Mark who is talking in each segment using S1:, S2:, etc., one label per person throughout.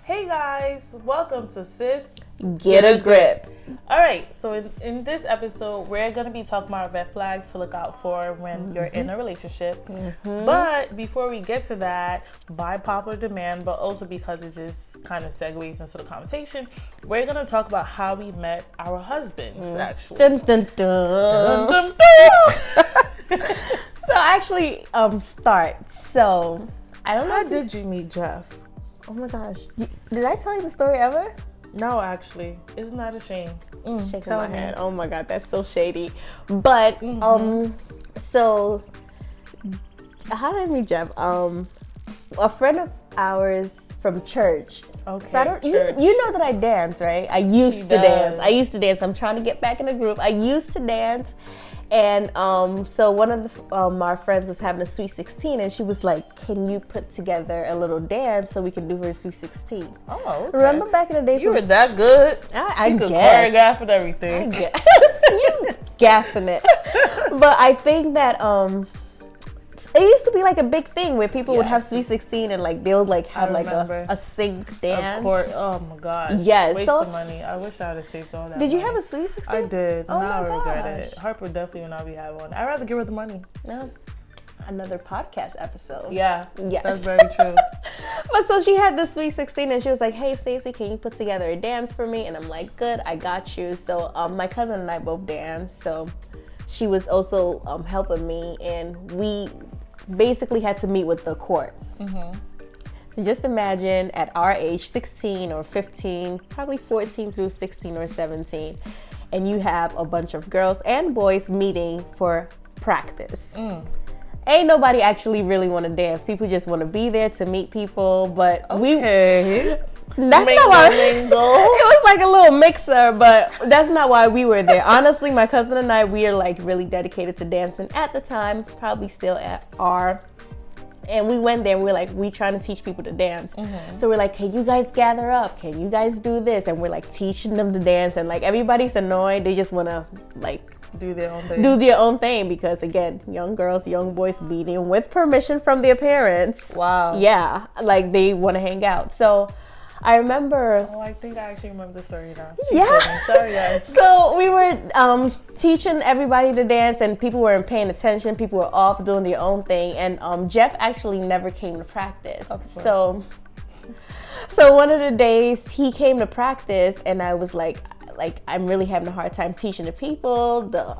S1: Hey guys, welcome to
S2: Sisgetagrip.
S1: Alright, so in this episode, we're going to be talking about red flags to look out for when you're in a relationship. But before we get to that, by popular demand, but also because it just kind of segues into the conversation, we're going to talk about how we met our husbands, actually.
S2: Dun, dun, dun.
S1: Dun, dun, dun.
S2: So actually, start. So, I don't know.
S1: How did you meet Jeff?
S2: Oh my gosh. Did I tell you the story ever?
S1: No, actually. Isn't that a shame?
S2: Shaking my head. Oh my God, that's so shady. But, so, how did I meet Jeff? A friend of ours from church.
S1: Okay,
S2: So you know that I dance, right? I used to dance. I'm trying to get back in the group. I used to dance. And so one of our friends was having a sweet 16, and she was like, "Can you put together a little dance so we can do her sweet 16?"
S1: Oh, okay.
S2: Remember back in the days?
S1: You were that good.
S2: I
S1: could
S2: guess.
S1: choreograph and everything.
S2: I guess. You gassing it. But I think that it used to be like a big thing where people would have sweet 16 and like they would like have like a sync dance.
S1: Of course. Oh my gosh.
S2: Yes.
S1: Waste of money. I wish I would have saved all that.
S2: Did you
S1: money.
S2: have a sweet 16?
S1: I did.
S2: Oh
S1: now
S2: my
S1: I regret
S2: gosh.
S1: it. Harper definitely would not be having one. I'd rather give her the money.
S2: No. Another podcast episode.
S1: Yeah.
S2: Yes.
S1: That's very true.
S2: But so she had this sweet 16 and she was like, "Hey Stacey, can you put together a dance for me?" And I'm like, "Good, I got you." So my cousin and I both dance. So she was also helping me, and we basically had to meet with the court. So just imagine at our age, 16 or 15, probably 14 through 16 or 17, and you have a bunch of girls and boys meeting for practice. Ain't nobody actually really want to dance. People just want to be there to meet people, but that's not why. It was like a little mixer, but that's not why we were there. Honestly, my cousin and I, we are like really dedicated to dancing at the time, probably still are. And we went there and we were like, we trying to teach people to dance. So we're like, "Can you guys gather up? Can you guys do this?" And we're like teaching them to dance, and like everybody's annoyed. They just want to like
S1: do their own thing
S2: because again, young girls, young boys meeting with permission from their parents.
S1: Wow.
S2: Yeah, like they want to hang out. So I remember.
S1: Oh, I think I actually remember the story now.
S2: Yeah.
S1: Sorry, guys.
S2: So we were teaching everybody to dance, and people weren't paying attention. People were off doing their own thing, and Jeff actually never came to practice.
S1: Of course.
S2: So one of the days he came to practice, and I was like I'm really having a hard time teaching the people. The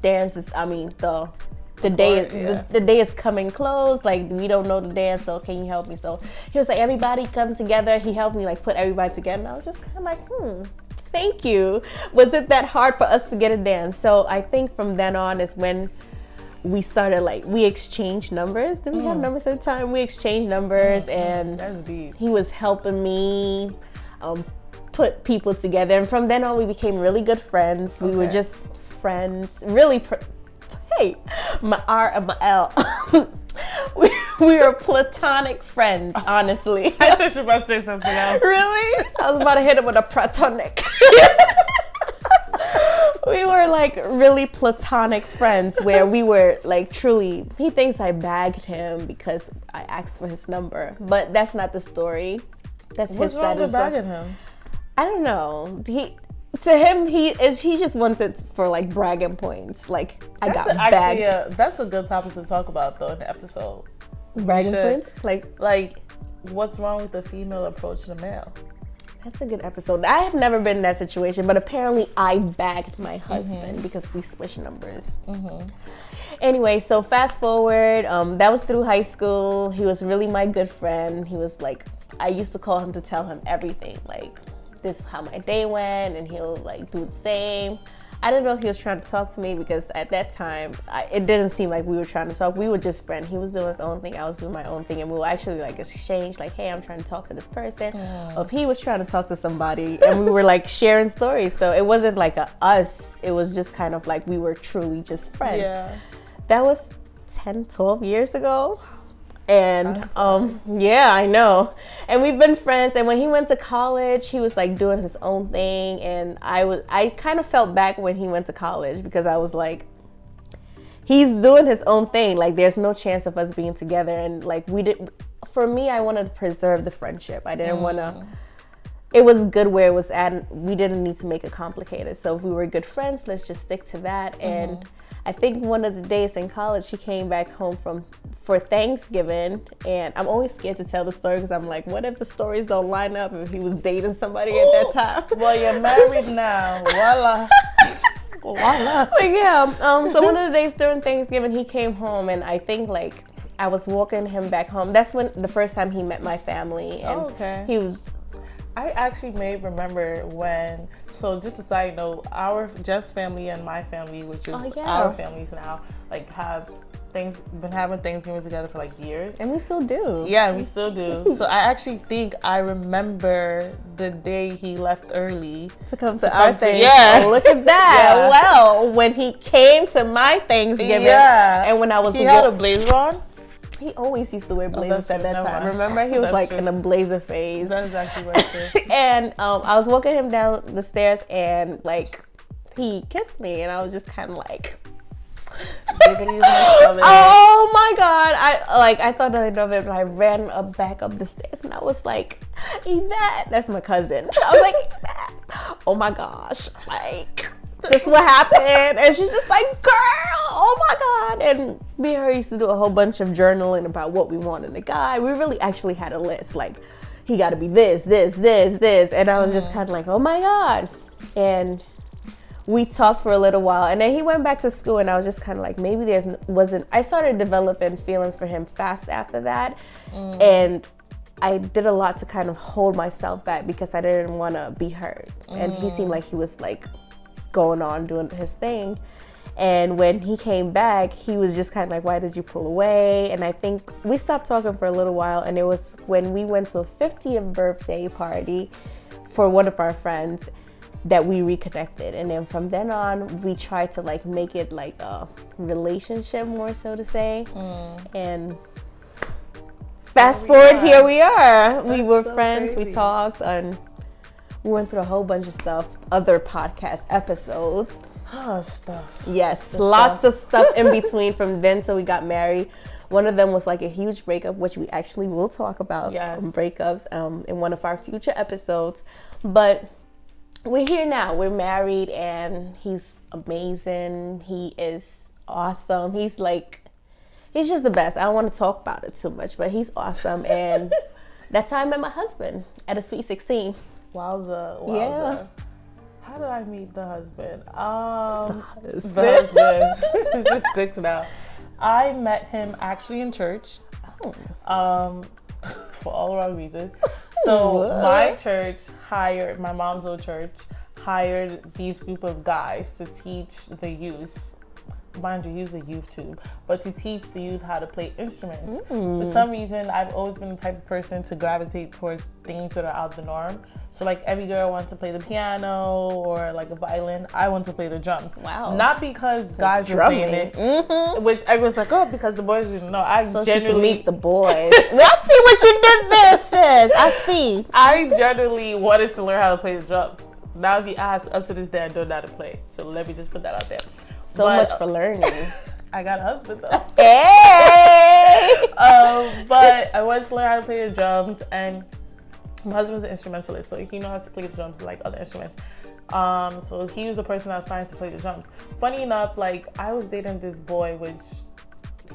S2: dances. I mean the day is coming close. Like we don't know the dance, so can you help me? So he was like, "Everybody come together." He helped me like put everybody together, and I was just kind of like, thank you. Was it that hard for us to get a dance? So I think from then on is when we started like we exchanged numbers. Did we have numbers at the time? We exchanged numbers, and
S1: that's deep.
S2: He was helping me put people together, and from then on we became really good friends. We were just friends, really. Hey, my R and my L. we are platonic friends, honestly.
S1: I thought you were about to say something else.
S2: Really? I was about to hit him with a platonic. We were like really platonic friends where we were like truly, he thinks I bagged him because I asked for his number, but that's not the story. That's
S1: What's
S2: his
S1: wrong
S2: side
S1: with
S2: of the story.
S1: bagging him?
S2: I don't know. To him, he just wants it for like bragging points. Like I got bagged.
S1: That's a good topic to talk about though in the episode.
S2: Bragging points,
S1: like what's wrong with the female approach to the male?
S2: That's a good episode. I have never been in that situation, but apparently I bagged my husband because we switched numbers. Anyway, so fast forward. That was through high school. He was really my good friend. He was like, I used to call him to tell him everything, like this is how my day went, and he'll like do the same. I don't know if he was trying to talk to me because at that time, it didn't seem like we were trying to talk. We were just friends. He was doing his own thing. I was doing my own thing. And we would actually like exchange like, "Hey, I'm trying to talk to this person." Or if he was trying to talk to somebody, and we were like sharing stories. So it wasn't like us. It was just kind of like we were truly just friends.
S1: Yeah.
S2: That was 10, 12 years ago. And yeah, I know. And we've been friends. And when he went to college, he was like doing his own thing. And I kind of felt back when he went to college because I was like, he's doing his own thing. Like there's no chance of us being together. And like for me, I wanted to preserve the friendship. I didn't want to. It was good where it was at. We didn't need to make it complicated. So if we were good friends, let's just stick to that. And I think one of the days in college, she came back home for Thanksgiving, and I'm always scared to tell the story because I'm like, what if the stories don't line up if he was dating somebody at that time?
S1: Well, you're married now. Voila. Voila.
S2: But yeah, so one of the days during Thanksgiving, he came home, and I think like I was walking him back home. That's when the first time he met my family, and he was.
S1: I actually may remember when. So just a side note, Jeff's family and my family, which is our families now, like been having Thanksgiving together for like years.
S2: And we still do.
S1: Yeah, we still do. So I actually think I remember the day he left early
S2: to come to our Thanksgiving.
S1: Yeah.
S2: Oh, look at that. Yeah. Well, when he came to my Thanksgiving, and when I was
S1: he had a blazer on.
S2: He always used to wear blazers at that time. Remember? He was like in a blazer phase.
S1: That's actually right true.
S2: And I was walking him down the stairs, and like he kissed me, and I was just kind of like, oh my God. I thought I know it, but I ran back up the stairs, and I was like, Yvette, that's my cousin. I was like, Yvette, oh my gosh, like, this is what happened. And she's just like, girl, oh my God. And me and her used to do a whole bunch of journaling about what we wanted in a guy. We really actually had a list, like, he got to be this. And I was just kind of like, oh my God. And we talked for a little while, and then he went back to school, and I was just kind of like, maybe I started developing feelings for him fast after that. And I did a lot to kind of hold myself back because I didn't want to be hurt. And he seemed like he was like going on doing his thing. And when he came back, he was just kind of like, why did you pull away? And I think we stopped talking for a little while, and it was when we went to a 50th birthday party for one of our friends that we reconnected. And then from then on, we tried to like make it like a relationship, more so to say. And fast forward, here we are. We were friends, we talked, and we went through a whole bunch of stuff, other podcast episodes.
S1: Stuff.
S2: Yes, lots of stuff in between from then till we got married. One of them was like a huge breakup, which we actually will talk about breakups in one of our future episodes. But we're here now. We're married, and he's amazing. He is awesome. He's just the best. I don't want to talk about it too much, but he's awesome. And that's how I met my husband at a Sweet 16.
S1: Wowza.
S2: Yeah.
S1: How did I meet the husband? The husband. It just sticks now. I met him actually in church. For all around reasons. So my church hired, my mom's old church, hired these group of guys to teach the youth. Mind you, he was a youth too, but to teach the youth how to play instruments. For some reason, I've always been the type of person to gravitate towards things that are out of the norm. So like every girl wants to play the piano or like a violin. I want to play the drums.
S2: Wow.
S1: Not because guys are playing it, which everyone's like, oh, because the boys didn't know.
S2: So generally meet the boys. I see what you did there, sis. I see.
S1: I generally wanted to learn how to play the drums. Now if you ask, up to this day, I don't know how to play. So let me just put that out there.
S2: Much for learning.
S1: I got a husband though.
S2: Hey!
S1: But I wanted to learn how to play the drums, and my husband's an instrumentalist, so he knows how to play the drums like other instruments. So he was the person I assigned to play the drums. Funny enough, like I was dating this boy, which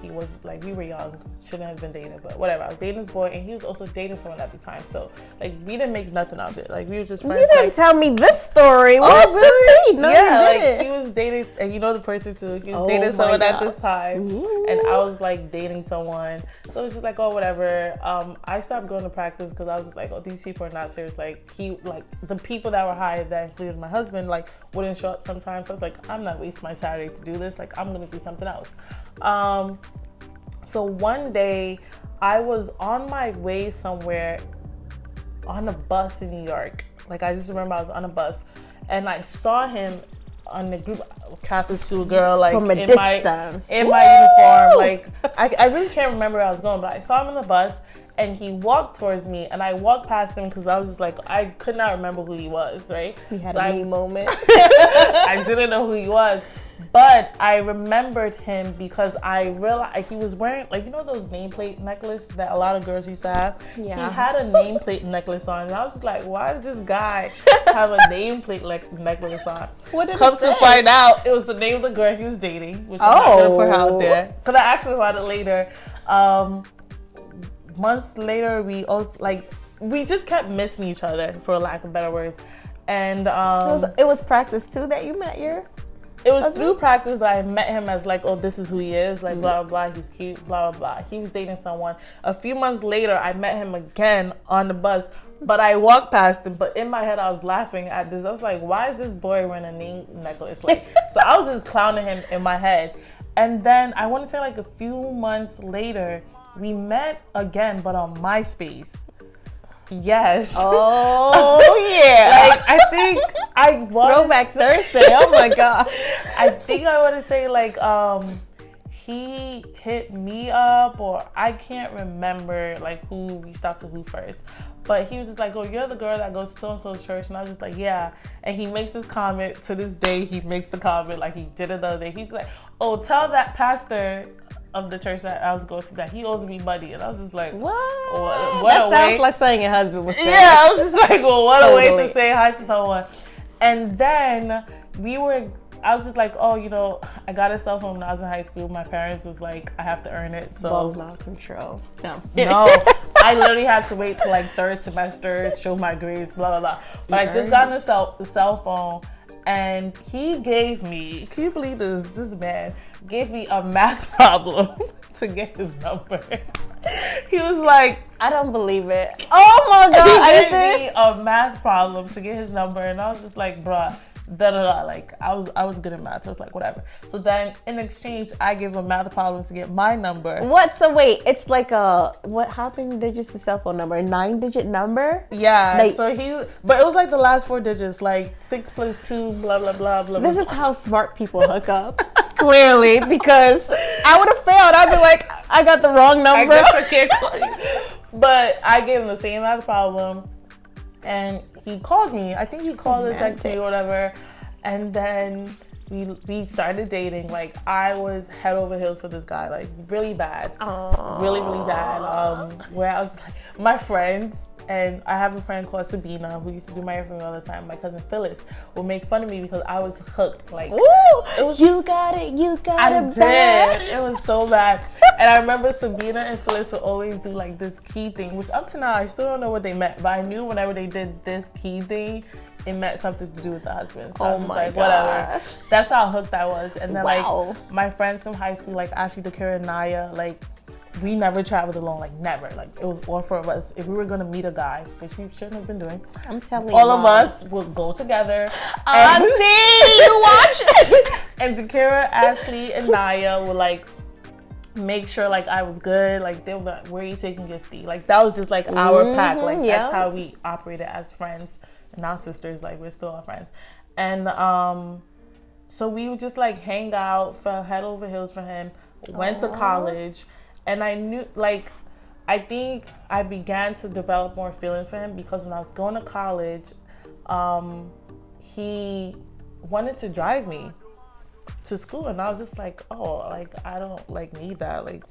S1: he was like, we were young, shouldn't have been dating, but whatever. I was dating this boy, and he was also dating someone at the time. So like we didn't make nothing of it. Like we were just friends.
S2: You didn't tell me this story. What's the tea? No,
S1: yeah, like he was dating, and you know the person too. He was dating someone at this time, and I was like dating someone. So it was just like, oh, whatever. I stopped going to practice because I was just like, oh, these people are not serious. Like the people that were hired, that included my husband, like wouldn't show up sometimes. So I was like, I'm not wasting my Saturday to do this. Like I'm gonna do something else. So one day I was on my way somewhere on a bus in New York. Like I just remember I was on a bus, and I saw him on the group Catholic school girl, like
S2: from a distance.
S1: In my uniform. Like I really can't remember where I was going, but I saw him on the bus, and he walked towards me, and I walked past him because I was just like, I could not remember who he was, right?
S2: He had a me moment.
S1: I didn't know who he was. But I remembered him because I realized he was wearing, like, you know those nameplate necklaces that a lot of girls used to have?
S2: Yeah.
S1: He had a nameplate necklace on, and I was just like, why did this guy have a nameplate necklace on?
S2: What did
S1: Come
S2: it say?
S1: to find out, it was the name of the girl he was dating, which I'm not going to put out there. Because I asked him about it later. Months later, we just kept missing each other, for lack of better words. And
S2: it was practice too that you met your
S1: it was
S2: husband?
S1: through practice that I met him as like, oh, this is who he is, like blah blah blah, he's cute, blah blah blah. He was dating someone. A few months later, I met him again on the bus, but I walked past him. But in my head, I was laughing at this. I was like, why is this boy wearing a name necklace? Like, so I was just clowning him in my head. And then I want to say like a few months later, we met again, but on MySpace. Yes.
S2: Oh yeah.
S1: Like, I think I was
S2: Throwback Thursday. Oh my god.
S1: I think I want to say like he hit me up, or I can't remember like who reached out to who first. But he was just like, oh, you're the girl that goes to so-and-so's church. And I was just like, yeah. And he makes this comment to this day. He makes the comment like he did it the other day. He's like, oh, tell that pastor of the church that I was going to that he owes me money. And I was just like,
S2: What
S1: that
S2: sounds like something your husband would say.
S1: Yeah, I was just like, well, what a way
S2: Totally.
S1: to say hi to someone. And then I was just like, oh, you know, I got a cell phone when I was in high school. My parents was like, I have to earn it. So
S2: Ball out control. No.
S1: I literally had to wait till like third semester, show my grades, blah, blah, blah. But I just got the cell phone, and he gave me, can you believe this? This man gave me a math problem to get his number. He was like,
S2: I don't believe it. Oh my god.
S1: he gave me a math problem to get his number, and I was just like, bruh, like I was good at math, so I was like, whatever. So then in exchange, I gave him math problems to get my number.
S2: What? So wait, it's like how many digits the cell phone number? A 9-digit number?
S1: Yeah.
S2: Like,
S1: but it was like the last 4 digits, like 6 + 2, blah blah blah blah.
S2: This is how smart people hook up. Clearly, because I would have failed. I'd be like, I got the wrong number.
S1: I guess I can't call you. But I gave him the same math problem, and he called me. I think he called or texted me or whatever. And then we started dating. Like, I was head over heels for this guy, like really bad.
S2: Aww.
S1: Really, really bad. Where I was like, my friends, and I have a friend called Sabina who used to do my hair for me all the time. My cousin Phyllis would make fun of me because I was hooked. Like,
S2: ooh, you got it bad.
S1: It was so bad. And I remember Sabina and Phyllis would always do like this key thing, which up to now I still don't know what they meant, but I knew whenever they did this key thing, it meant something to do with the husband. So I was
S2: my
S1: like,
S2: gosh.
S1: whatever. That's how hooked I was. And then
S2: Wow.
S1: like my friends from high school, like Ashley, Dakira, and Naya, like we never traveled alone, like never. Like it was all 4 of us. If we were gonna meet a guy, which we shouldn't have been doing,
S2: I'm telling you,
S1: all of us would go together.
S2: Auntie, you watch?
S1: And Dakira, Ashley, and Naya would like make sure like I was good. Like they were like, where are you taking Gifty? Like that was just like our pack. Like that's how we operated as friends. And now sisters, like we're still all friends. And so we would just like hang out, fell head over heels for him, went to college, and I knew, like, I think I began to develop more feelings for him because when I was going to college, he wanted to drive me to school, and I was just like, oh, like I don't like need that, like.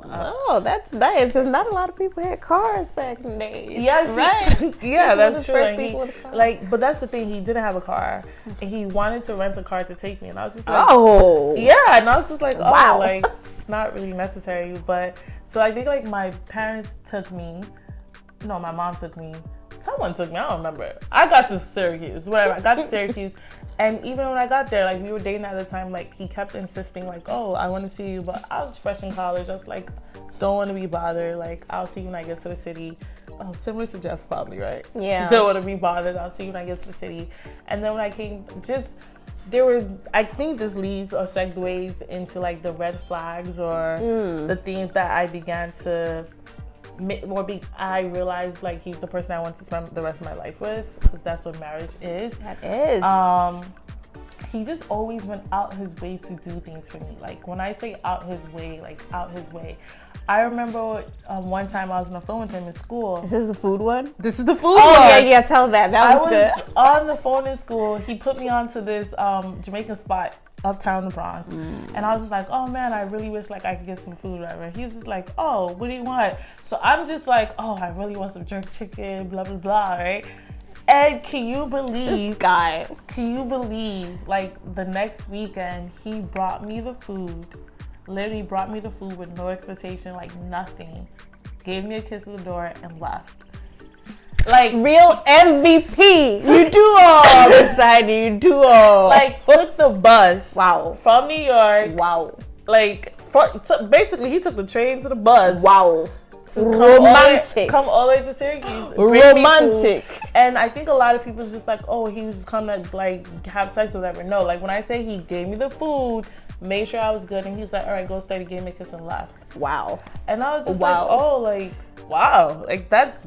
S2: Oh, that's nice because not a lot of people had cars back in the day.
S1: Yeah,
S2: right.
S1: Yeah, that's true.
S2: First people with a car.
S1: Like, but that's the thing. He didn't have a car, and he wanted to rent a car to take me, and I was just like,
S2: oh,
S1: yeah, and I was just like, oh,
S2: wow.
S1: like not really necessary. But so I think like my parents took me. No, my mom took me. Someone took me. I don't remember. I got to Syracuse. Whatever. I got to Syracuse. And even when I got there, like we were dating at the time, like he kept insisting like, oh, I want to see you. But I was fresh in college. I was like, don't want to be bothered. Like, I'll see you when I get to the city. Oh, similar to Jeff probably, right?
S2: Yeah.
S1: Don't want to be bothered. I'll see you when I get to the city. And then when I came, I think this leads or segues into like the red flags or the things that I began to I realized like he's the person I want to spend the rest of my life with, because that's what marriage is.
S2: That is.
S1: He just always went out his way to do things for me. Like when I say out his way, like out his way. I remember one time I was on the phone with him in school.
S2: Is this the food one?
S1: This is the food one.
S2: Oh yeah, tell that. That was good.
S1: On the phone in school. He put me onto this Jamaican spot uptown the Bronx. And I was just like, oh man, I really wish like I could get some food or whatever. He's just like, oh, what do you want? So I'm just like, oh, I really want some jerk chicken, blah, blah, blah, right? And can you believe,
S2: This guy,
S1: like the next weekend, he brought me the food, literally brought me the food with no expectation, like nothing, gave me a kiss at the door and left. Like
S2: real MVP. You do all this side. You do all.
S1: Like took the bus.
S2: Wow.
S1: From New York.
S2: Wow.
S1: Like basically, he took the train to the bus.
S2: Wow.
S1: Romantic. Come all the way to Syracuse.
S2: Romantic.
S1: And I think a lot of people is just like, oh, he was just coming to like have sex or whatever. No, like when I say he gave me the food, made sure I was good, and he's like, all right, go stay, gave me a kiss and left.
S2: Wow.
S1: And I was just like, oh, like, wow, like
S2: that's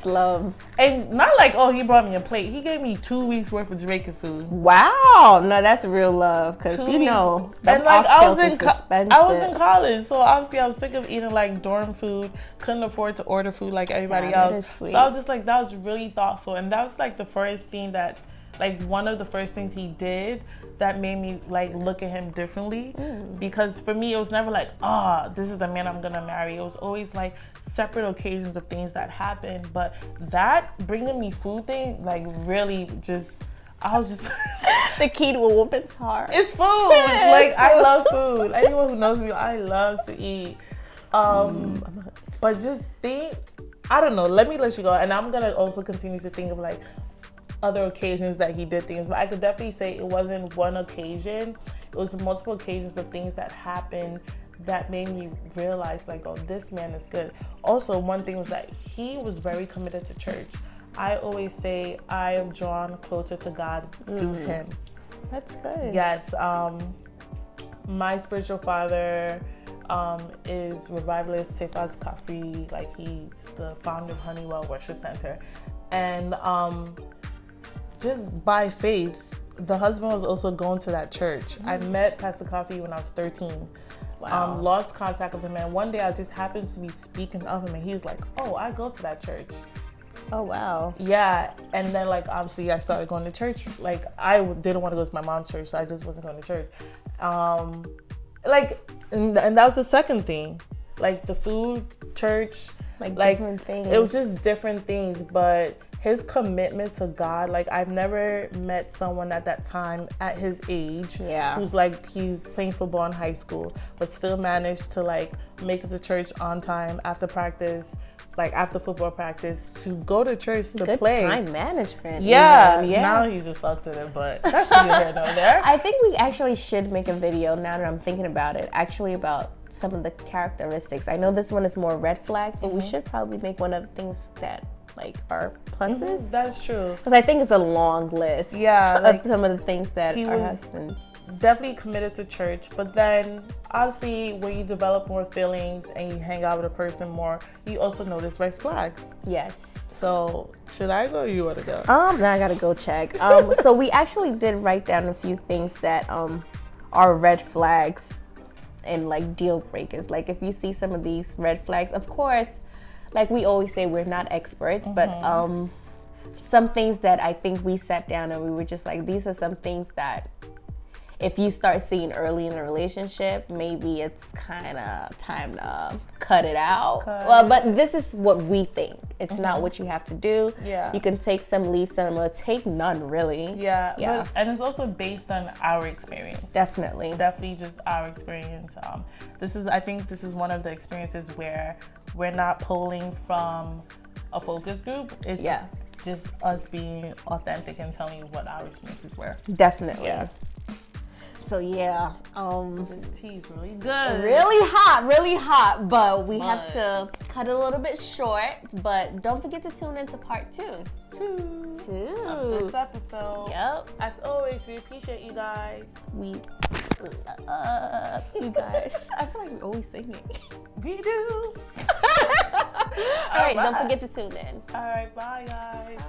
S2: love.
S1: And not like, oh, he brought me a plate. He gave me 2 weeks worth of Jamaican food.
S2: Wow. No, that's real love. Because you know,
S1: and like I was in college, so obviously I was sick of eating like dorm food. Couldn't afford to order food like everybody else. So I was just like, that was really thoughtful, and that was like the first thing that, like one of the first things he did that made me like look at him differently. Because for me, it was never like, this is the man I'm gonna marry. It was always like separate occasions of things that happened. But that bringing me food thing, like really just, I was just
S2: the key to a woman's heart.
S1: It's food. Like I love food. Anyone who knows me, I love to eat. But just think, I don't know. Let me let you go, and I'm gonna also continue to think of like other occasions that he did things, but I could definitely say it wasn't one occasion. It was multiple occasions of things that happened that made me realize like, oh, this man is good. Also, one thing was that he was very committed to church. I always say I am drawn closer to God through him.
S2: That's good.
S1: Yes. My spiritual father is revivalist Sisgetagrip. Like he's the founder of Honeywell Worship Center. And just by faith, the husband was also going to that church. I met Pastor Coffee when I was 13.
S2: Wow.
S1: Lost contact with him, and one day I just happened to be speaking of him, and he was like, oh, I go to that church.
S2: Oh, wow.
S1: Yeah, and then like obviously I started going to church. Like I didn't want to go to my mom's church, so I just wasn't going to church. And that was the second thing. Like the food, church,
S2: like different things.
S1: It was just different things, but his commitment to God, like I've never met someone at that time at his age who's like, he was playing football in high school, but still managed to like make it to church on time after practice, like after football practice, to go to church to play.
S2: Good time management.
S1: Yeah. Now he just sucks at it, but that's neither here nor there.
S2: I think we actually should make a video, now that I'm thinking about it, actually about some of the characteristics. I know this one is more red flags, but we should probably make one of the things that like are pluses.
S1: That's true.
S2: Because I think it's a long list.
S1: Yeah,
S2: of some of the things that our husbands.
S1: Definitely committed to church, but then obviously when you develop more feelings and you hang out with a person more, you also notice red flags.
S2: Yes.
S1: So should I go or you want to go?
S2: Now I gotta go check. So we actually did write down a few things that are red flags and like deal breakers. Like if you see some of these red flags, of course, like we always say, we're not experts, but some things that I think we sat down and we were just like, these are some things that if you start seeing early in a relationship, maybe it's kind of time to cut it out. Well, but this is what we think. It's not what you have to do.
S1: Yeah.
S2: You can take some, leave some, or take none, really.
S1: Yeah. But, and it's also based on our experience.
S2: Definitely
S1: just our experience. I think this is one of the experiences where we're not pulling from a focus group. It's just us being authentic and telling you what our experiences were.
S2: Definitely.
S1: Yeah.
S2: So
S1: this tea is really good.
S2: Really hot, but we have to cut it a little bit short. But don't forget to tune into part 2.
S1: Of this episode.
S2: Yep.
S1: As always, we appreciate you guys.
S2: We love you guys. I feel like we're always singing.
S1: We do.
S2: All right, don't forget to tune in.
S1: All right, bye guys.
S2: Bye.